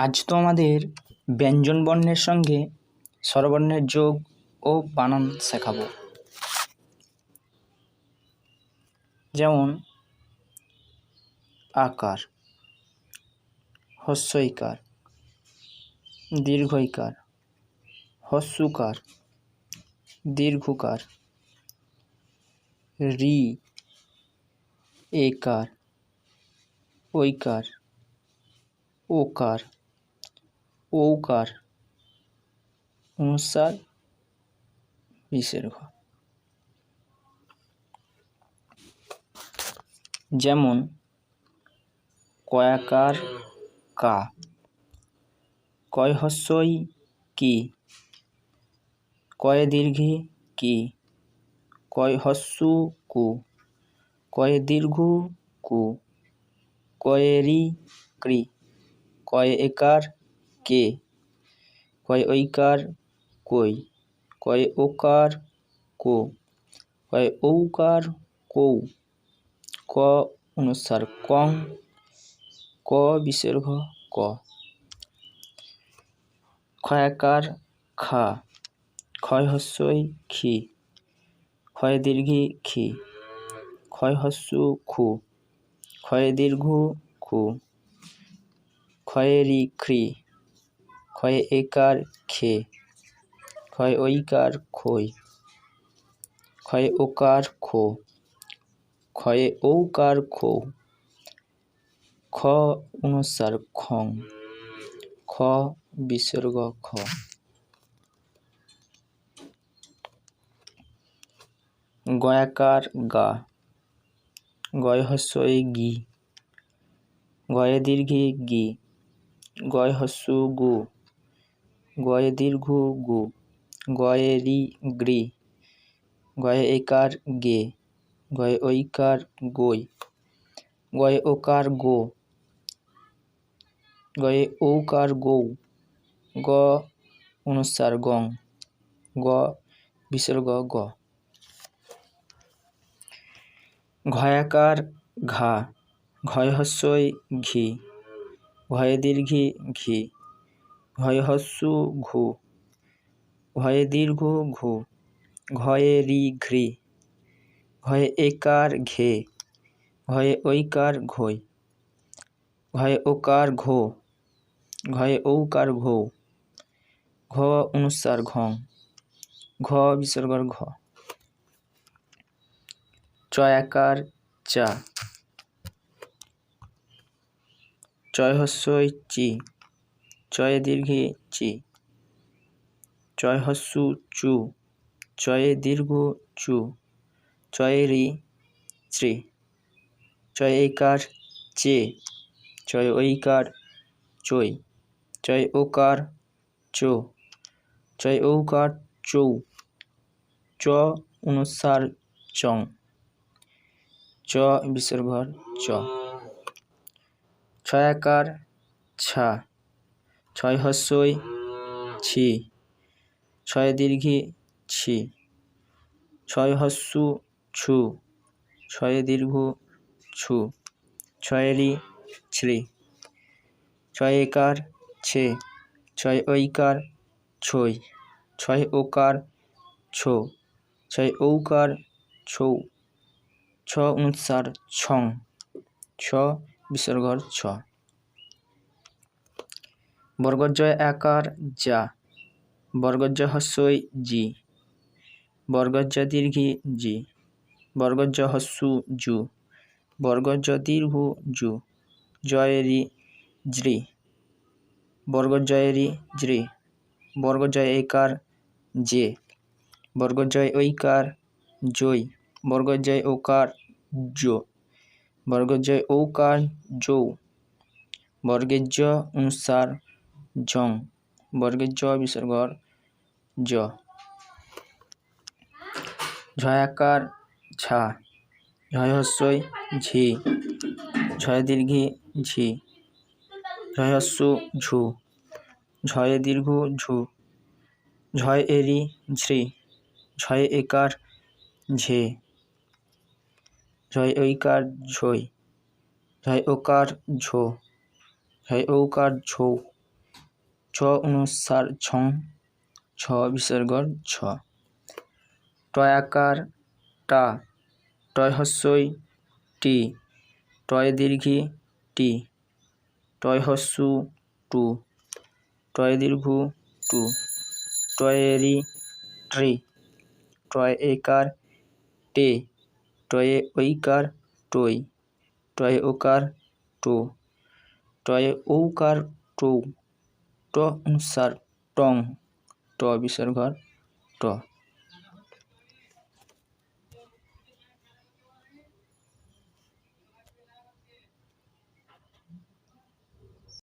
আজ তো আমাদের ব্যঞ্জন বর্ণের সঙ্গে স্বরবর্ণের যোগ ও বানান শেখাবো। যেমন আকার, হস্যইকার, দীর্ঘইকার, হস্যুকার, দীর্ঘকার, রি, একার, ঐকার, ওকার, ঔকার, অনুস্বার, বিসর্গ। যেমন কয়াকার কা, কয় হস্যই কি, কয় দীর্ঘি কি, কয় হস্যু কু, কয় দীর্ঘু কু, কয় রি ক্রি, কয় একার কে, কয় ঐকার কই, কয় ওকার কো, কয় ঔকার কৌ, ক অনুস্বার কং, ক বিসর্গ ক। ক্ষয়াকার খা, ক্ষয় হস্যই খি, ক্ষয় দীর্ঘি খি, ক্ষয় হস্যু খু, ক্ষয় দীর্ঘু খু, ক্ষয়ে রি খ্রি, ক্ষয়ে একার খে, ক্ষয় ঐকার খই, ক্ষয়ে ওকার খো, ক্ষয়ে ঔকার খো, খ অনুস্বার খং, খ বিসর্গ খ। গয়াকার গা, গয় হস্যই গি, গয়ে দীর্ঘি গি, গয় হস্যু গু, গয়ে দীর্ঘু গু, গয়ে রি গ্রি, গয়ে একার গে, গয়ে ঐকার গই, গয়ে ওকার গো, গয়ে ঔকার গৌ, গ অনুস্বার গং, গ বিসর্গ গ। ঘয়াকার ঘা, ঘয় হস্যই ঘি, ঘয়ে দীর্ঘি ঘি, ঘয়ে হস্যু ঘু, ঘয়ে দীর্ঘ ঘু, ঘয়ে রি ঘ্রি, ঘয়ে একার ঘে, ঘয়ে ঐকার ঘই, ঘয়ে ওকার ঘো, ঘয়ে ঔকার ঘৌ, ঘ অনুস্বার ঘং, ঘ বিসর্গর ঘ। চয়াকার চা, চয় হস্যই চি, চয়ে দীর্ঘি চি, চয় হস্যু চু, চয়ে দীর্ঘ চু, চয়ে রি ত্রি, চয় একার চে, চয় ঐকার চই, চয় ওকার চো, চয় ঔকার চৌ, চ অনুস্বার চং, চ বিসর্গর চ। ছয়াকার ছা, ছয় হস্যই ছি, ছয় দীর্ঘি ছি, ছয় হস্যু ছু, ছয় দীর্ঘ ছু, ছয় রি ছ্রি, ছয় একার ছে, ছয় ঐকার ছই, ছয় ওকার ছো, ছয় ঔকার ছৌ, ছ অনুস্বার ছং, ছ বিসর্গর ছ। বর্গজয় আকার যা, বর্গজয় হস্যই জি, বর্গজয় দীর্ঘি জি, বর্গজয় হস্যু জু, বর্গজয় দীর্ঘ জু, জয় রি জ্রি, বর্গজয় রি জ্রি, বর্গজয় একার জে, বর্গজয় ঐকার জই, বর্গজয় ওকার জো, বর্গজয় ঔকার জৌ, বর্গের জ অনুস্বার জং, বর্গের জ বিসর্গর জ। ঝয়াকার ঝা, ঝয় হস্যই ঝি, ঝয় দীর্ঘি ঝি, ঝয় হস্যু ঝু, ঝয়ে দীর্ঘ ঝু, ঝয় এরি ঝ্রি, ঝয়ে একার ঝে, ঝয় ঐকার ঝই, ঝয় ওকার ঝো, ঝয় ঔকার ঝৌ, ছ অনুস্বার ছং, ছ বিসর্গর ছ। টয়াকার টা, টয় হস্যই টি, টয় দীর্ঘী টি, টয় হস্যু টু, টয় দীর্ঘু টু, টয়েরি ট্রি, টয় একার টে, টয়ে ঐকার টই, টয় ওকার টো, টয়ে ঔকার টৌ, ট অনুস্বার টং, ট বিসর্গর ট।